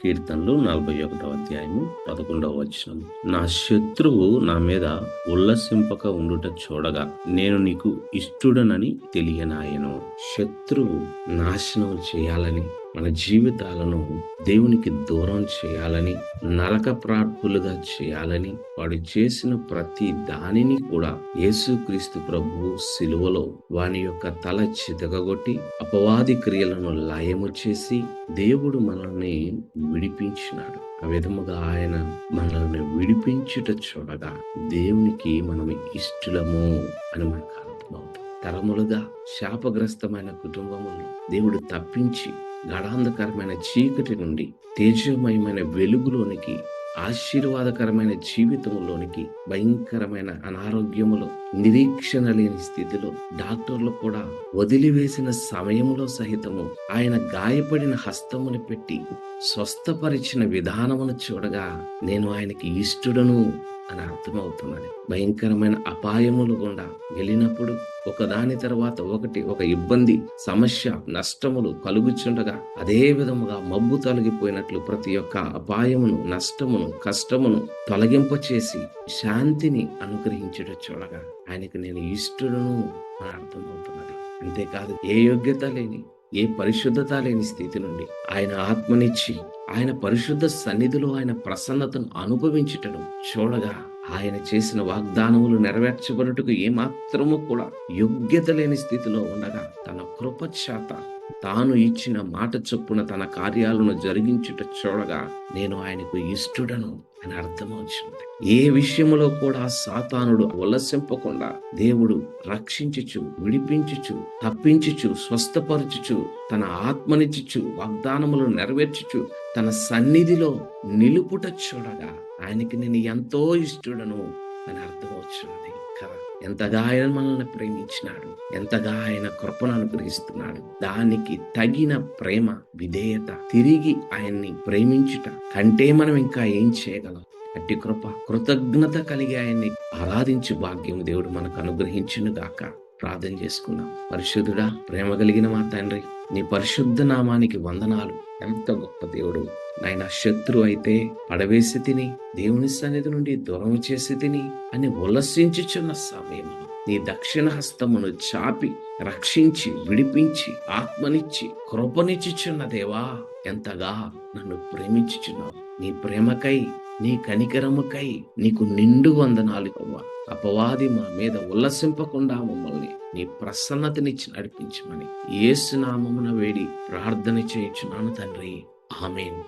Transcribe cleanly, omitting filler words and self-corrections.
కీర్తనలు 41వ అధ్యాయము 11వ వచనం. నా శత్రువు నా మీద ఉల్లసింపక ఉండుట చూడగా నేను నీకు ఇష్టుడనని తెలియనాయను. శత్రువు నాశనం చేయాలని, మన జీవితాలను దేవునికి దూరం చేయాలని, నరక ప్రార్థులుగా చేయాలని వాడు చేసిన ప్రతి దానిని కూడా యేసుక్రీస్తు ప్రభువు సిలువలో వాని యొక్క తల చితకగొట్టి అపవాది క్రియలను లయము చేసి దేవుడు మనల్ని విడిపించినాడు. ఆ విధముగా ఆయన మనల్ని విడిపించుట చూడగా దేవునికి మనం ఇష్టలము అని మనకు అర్థమవుతుంది. తరములుగా శాపగ్రస్తమైన కుటుంబములను దేవుడు తప్పించి గాఢాంధకరమైన చీకటి నుండి తేజోమయమైన వెలుగులోనికి, ఆశీర్వాదకరమైన జీవితంలోనికి, భయంకరమైన అనారోగ్యములో, నిరీక్షణ లేని స్థితిలో, డాక్టర్లు కూడా వదిలివేసిన సమయంలో సహితము ఆయన గాయపడిన హస్తమును పెట్టి స్వస్థపరిచిన విధానమును చూడగా నేను ఆయనకి ఇష్టుడను అని అర్థమవుతున్నది. భయంకరమైన అపాయములు గుండా వెళ్ళినప్పుడు ఒకదాని తర్వాత ఒకటి ఒక ఇబ్బంది, సమస్య, నష్టములు కలుగుచుండగా అదే విధముగా మబ్బు తొలగిపోయినట్లు ప్రతి ఒక్క అపాయమును, నష్టమును, కష్టమును తొలగింపచేసి శాంతిని అనుగ్రహించుట చూడగా ఆయనకు నేను ఇష్టుడను అని అర్థమవుతున్నది. అంతేకాదు, ఏ యోగ్యత లేని, ఏ పరిశుద్ధత లేని స్థితి నుండి ఆయన ఆత్మనిచ్చి ఆయన పరిశుద్ధ సన్నిధిలో ఆయన ప్రసన్నతను అనుభవించుటను చూడగా ఆయన చేసిన వాగ్దానములు నెరవేర్చబడుటకు ఏమాత్రము కూడా యోగ్యత లేని స్థితిలో ఉండగా తన కృపచేత తాను ఇచ్చిన మాట చొప్పున తన కార్యాలను జరిగించుట చూడగా నేను ఆయనకు ఇష్టుడను అని అర్థమవుతుంది. ఏ విషయములో కూడా సాతానుడు ఉల్లసింపకుండా దేవుడు రక్షించుచు, విడిపించుచు, తప్పించుచు, స్వస్థపరచుచు, తన ఆత్మనిచ్చుచు, వాగ్దానములు నెరవేర్చుచు, తన సన్నిధిలో నిలుపుట చూడగా ఆయనకి నేను ఎంతో ఇష్టుడను అని అర్థమవుతున్నది. ఎంతగా ఆయన మనల్ని ప్రేమించినాడు, ఎంతగా ఆయన కృపను అనుగ్రహిస్తున్నాడు. దానికి తగిన ప్రేమ, విధేయత, తిరిగి ఆయన్ని ప్రేమించుట కంటే మనం ఇంకా ఏం చేయగలం? అట్టి కృప, కృతజ్ఞత కలిగి ఆయన్ని ఆరాధించు భాగ్యం దేవుడు మనకు అనుగ్రహించును గాక. ప్రార్థన చేసుకుందాం. పరిశుద్ధుడా, ప్రేమ కలిగిన మా తండ్రి, నీ పరిశుద్ధ నామానికి వందనాలు. ఎంత గొప్ప దేవుడు నాయన. శత్రువు అయితే పడవేసి తిని, దేవుని సన్నిధి నుండి దూరం చేసి తిని అని ఉల్లసించుచున్న సమయంలో నీ దక్షిణ హస్తమును చాపి రక్షించి, విడిపించి, ఆత్మనిచ్చి, కృపనిచ్చుచున్న దేవా, ఎంతగా నన్ను ప్రేమించుచున్నావు. నీ ప్రేమకై, నీ కనికరముకై నీకు నిండు వందనాలు అవ్వా. అపవాది మా మీద ఉల్లసింపకుండా మమ్మల్ని నీ ప్రసన్నతనిచ్చి నడిపించమని యేసు నామమున వేడి ప్రార్థన చేయుచున్నాను తండ్రి. ఆమేన్.